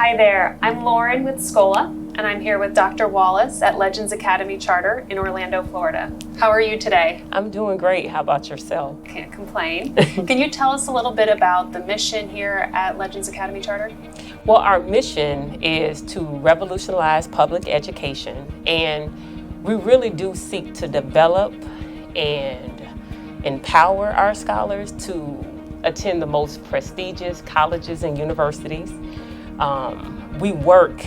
Hi there, I'm Lauren with Schola, and I'm here with Dr. Wallace at Legends Academy Charter in Orlando, Florida. How are you today? I'm doing great. How about yourself? Can't complain. Can you tell us a little bit about the mission here at Legends Academy Charter? Well, our mission is to revolutionize public education, and we really do seek to develop and empower our scholars to attend the most prestigious colleges and universities. We work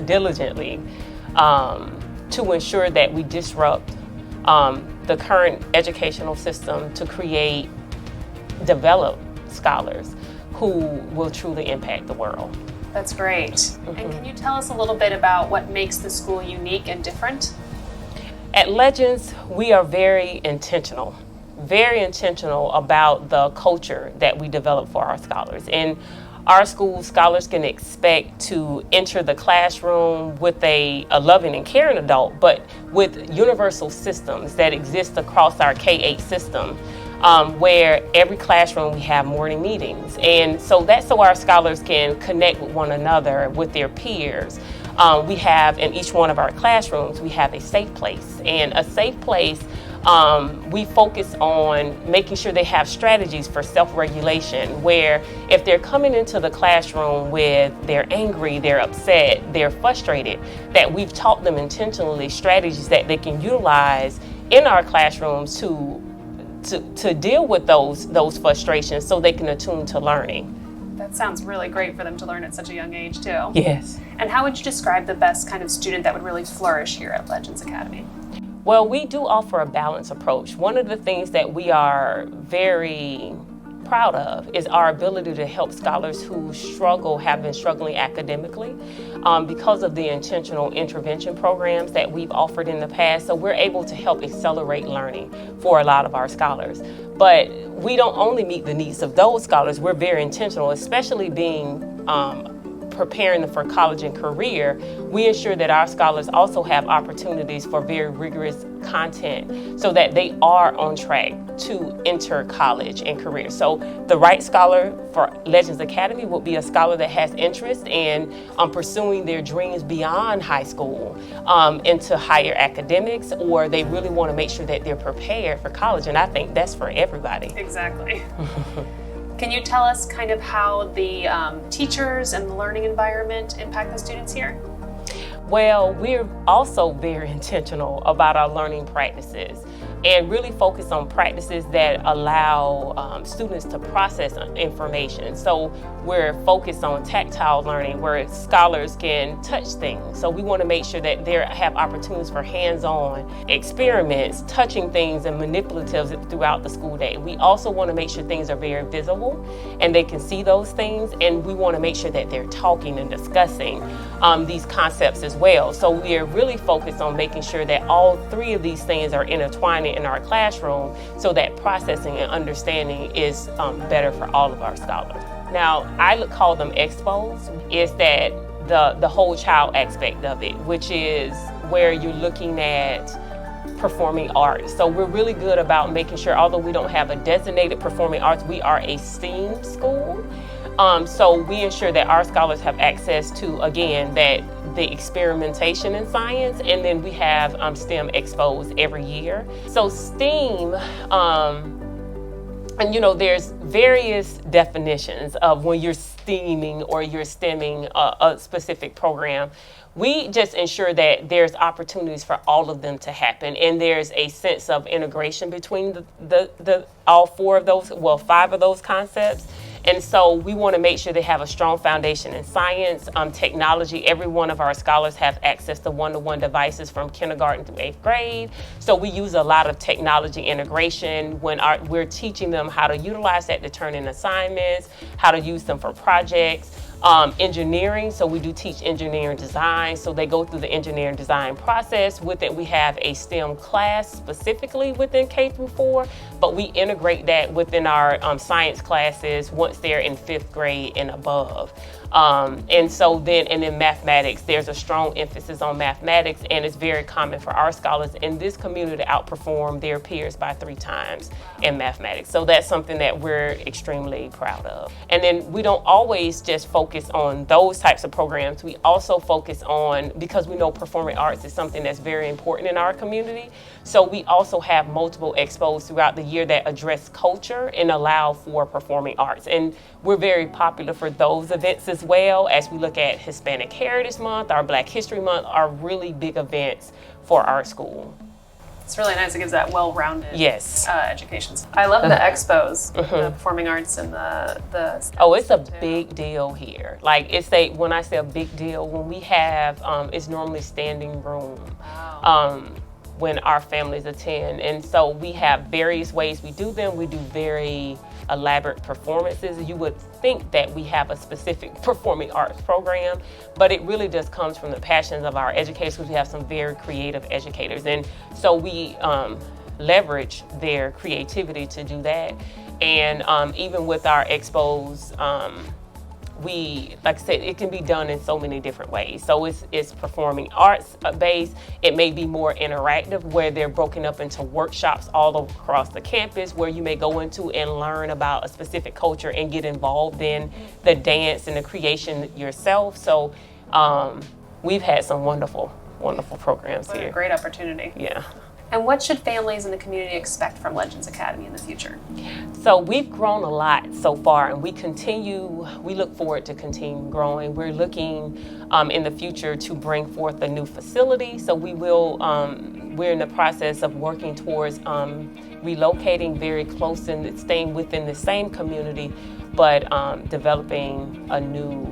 diligently to ensure that we disrupt the current educational system to develop scholars who will truly impact the world. That's great. Mm-hmm. And can you tell us a little bit about what makes the school unique and different? At Legends, we are very intentional about the culture that we develop for our scholars. In our school, scholars can expect to enter the classroom with a loving and caring adult, but with universal systems that exist across our K-8 system, where every classroom we have morning meetings. And so that's so our scholars can connect with one another, with their peers. We have in each one of our classrooms, we have a safe place. And a safe place, we focus on making sure they have strategies for self-regulation, where if they're coming into the classroom with they're angry, they're upset, they're frustrated, that we've taught them intentionally strategies that they can utilize in our classrooms to deal with those frustrations so they can attune to learning. That sounds really great for them to learn at such a young age too. Yes. And how would you describe the best kind of student that would really flourish here at Legends Academy? Well, we do offer a balanced approach. One of the things that we are very proud of is our ability to help scholars who have been struggling academically because of the intentional intervention programs that we've offered in the past. So we're able to help accelerate learning for a lot of our scholars. But we don't only meet the needs of those scholars, we're very intentional, especially preparing them for college and career. We ensure that our scholars also have opportunities for very rigorous content so that they are on track to enter college and career. So the right scholar for Legends Academy will be a scholar that has interest in pursuing their dreams beyond high school into higher academics, or they really want to make sure that they're prepared for college. And I think that's for everybody. Exactly. Can you tell us kind of how the teachers and the learning environment impact the students here? Well, we're also very intentional about our learning practices and really focus on practices that allow students to process information. So we're focused on tactile learning where scholars can touch things. So we want to make sure that they have opportunities for hands-on experiments, touching things and manipulatives throughout the school day. We also want to make sure things are very visible and they can see those things, and we want to make sure that they're talking and discussing these concepts as well. So we are really focused on making sure that all three of these things are intertwining in our classroom so that processing and understanding is better for all of our scholars. Now, I call them expos, is that the whole child aspect of it, which is where you're looking at performing arts. So we're really good about making sure, although we don't have a designated performing arts, we are a STEAM school. So we ensure that our scholars have access to, again, the experimentation in science, and then we have STEM expos every year. So STEAM, and there's various definitions of when you're STEAMing or you're STEMing a specific program. We just ensure that there's opportunities for all of them to happen, and there's a sense of integration between all five of those concepts. And so we want to make sure they have a strong foundation in science, technology. Every one of our scholars have access to one-to-one devices from kindergarten through 8th grade. So we use a lot of technology integration when we're teaching them how to utilize that to turn in assignments, how to use them for projects. Engineering, so we do teach engineering design, so they go through the engineering design process. With it, we have a STEM class specifically within K through 4, but we integrate that within our science classes once they're in 5th grade and above. And so then mathematics, there's a strong emphasis on mathematics, and it's very common for our scholars in this community to outperform their peers by 3 times in mathematics. So that's something that we're extremely proud of. And then we don't always just focus on those types of programs. We also focus on, because we know performing arts is something that's very important in our community, so we also have multiple expos throughout the year that address culture and allow for performing arts. And we're very popular for those events as well, as we look at Hispanic Heritage Month, our Black History Month are really big events for our school. It's really nice. It gives that well-rounded Yes. education. I love the expos, the performing arts and the. Oh, it's a big deal here. Like when I say a big deal, when we have, it's normally standing room. Wow. When our families attend. And so we have various ways we do them. We do very elaborate performances. You would think that we have a specific performing arts program, but it really just comes from the passions of our educators, because we have some very creative educators. And so we leverage their creativity to do that. And even with our expos, like I said, it can be done in so many different ways. So it's performing arts based. It may be more interactive, where they're broken up into workshops all across the campus, where you may go into and learn about a specific culture and get involved in the dance and the creation yourself. So we've had some wonderful programs What here. a great opportunity. Yeah. And what should families in the community expect from Legends Academy in the future? So we've grown a lot so far, and we look forward to continue growing. We're looking in the future to bring forth a new facility. So we're in the process of working towards relocating very close and staying within the same community, but developing a new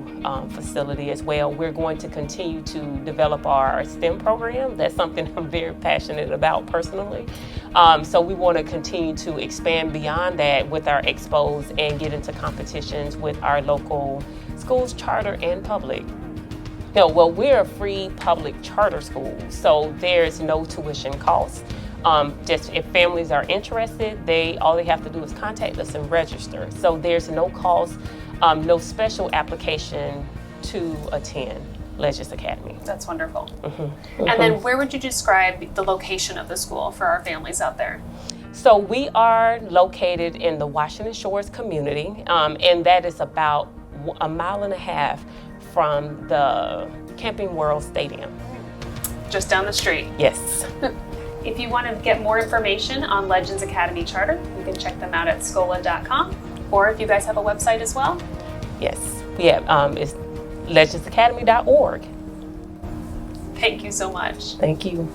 facility as well. We're going to continue to develop our STEM program. That's something I'm very passionate about personally. So we want to continue to expand beyond that with our expos and get into competitions with our local schools, charter and public. No, well, we're a free public charter school, so there's no tuition cost. Just if families are interested, all they have to do is contact us and register. So there's no cost, no special application to attend Legends Academy. That's wonderful. And then where would you describe the location of the school for our families out there? So we are located in the Washington Shores community, and that is about 1.5 miles from the Camping World Stadium. Just down the street. Yes. If you want to get more information on Legends Academy Charter, you can check them out at schola.com. Or if you guys have a website as well. Yes. We have, it's legendsacademy.org. Thank you so much. Thank you.